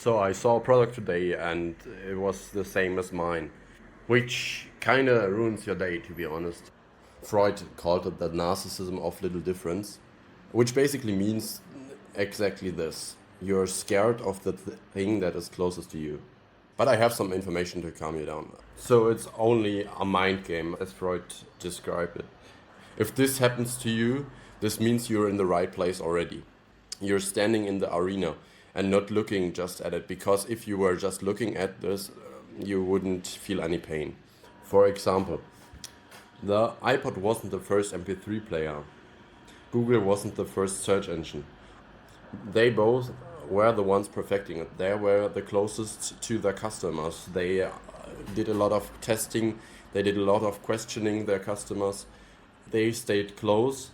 So I saw a product today and it was the same as mine, which kind of ruins your day, to be honest. Freud called it the narcissism of little difference, which basically means exactly this. You're scared of the thing that is closest to you. But I have some information to calm you down. So it's only a mind game, as Freud described it. If this happens to you, this means you're in the right place already. You're standing in the arena and not looking just at it, because if you were just looking at this, you wouldn't feel any pain. For example, the iPod wasn't the first MP3 player. Google wasn't the first search engine. They both were the ones perfecting it. They were the closest to their customers. They did a lot of testing. They did a lot of questioning their customers. They stayed close,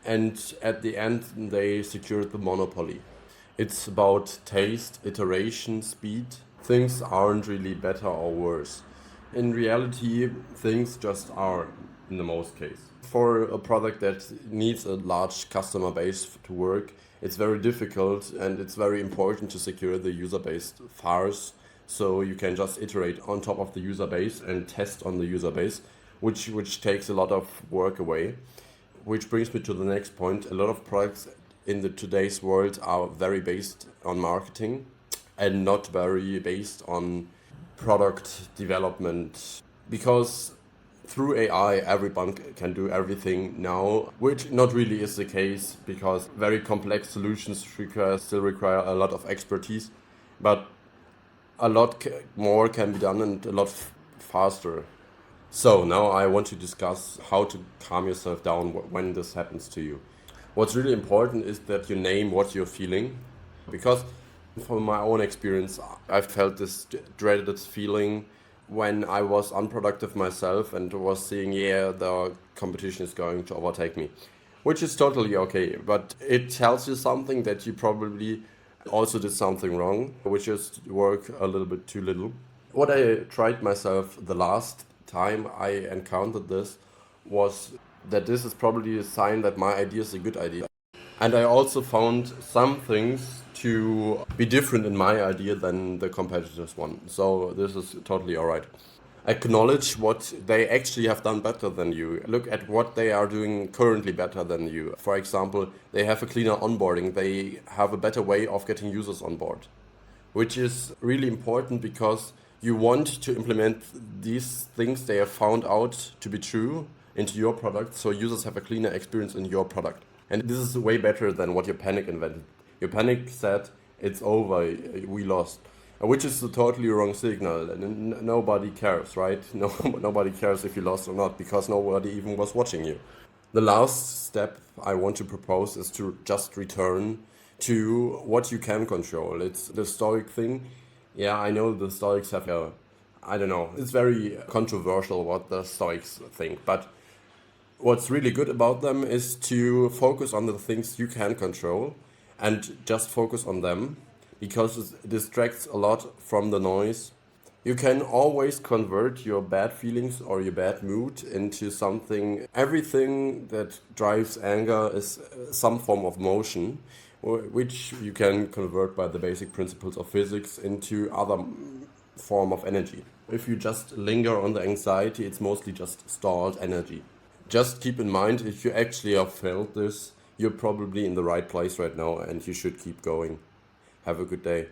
and at the end they secured the monopoly. It's about taste, iteration, speed. Things aren't really better or worse. In reality, things just are, in the most case. For a product that needs a large customer base to work, it's very difficult, and it's very important to secure the user base first, so you can just iterate on top of the user base and test on the user base, which takes a lot of work away. Which brings me to the next point. A lot of products in today's world are very based on marketing and not very based on product development, because through AI everyone can do everything now, which not really is the case, because very complex solutions still require a lot of expertise, but a lot more can be done and a lot faster. So now I want to discuss how to calm yourself down when this happens to you. What's really important is that you name what you're feeling, because from my own experience, I felt this dreaded feeling when I was unproductive myself and was seeing, the competition is going to overtake me, which is totally okay, but it tells you something that you probably also did something wrong, which is work a little bit too little. What I tried myself the last time I encountered this was that this is probably a sign that my idea is a good idea. And I also found some things to be different in my idea than the competitor's one. So this is totally alright. Acknowledge what they actually have done better than you. Look at what they are doing currently better than you. For example, they have a cleaner onboarding. They have a better way of getting users on board, which is really important because you want to implement these things they have found out to be true into your product, so users have a cleaner experience in your product. And this is way better than what your panic invented. Your panic said, it's over, we lost. Which is a totally wrong signal, and nobody cares, right? Nobody cares if you lost or not, because nobody even was watching you. The last step I want to propose is to just return to what you can control. It's the Stoic thing. Yeah, I know the Stoics have I don't know, it's very controversial what the Stoics think, but what's really good about them is to focus on the things you can control and just focus on them, because it distracts a lot from the noise. You can always convert your bad feelings or your bad mood into something. Everything that drives anger is some form of motion, which you can convert by the basic principles of physics into other form of energy. If you just linger on the anxiety, it's mostly just stored energy. Just keep in mind, if you actually have felt this, you're probably in the right place right now and you should keep going. Have a good day.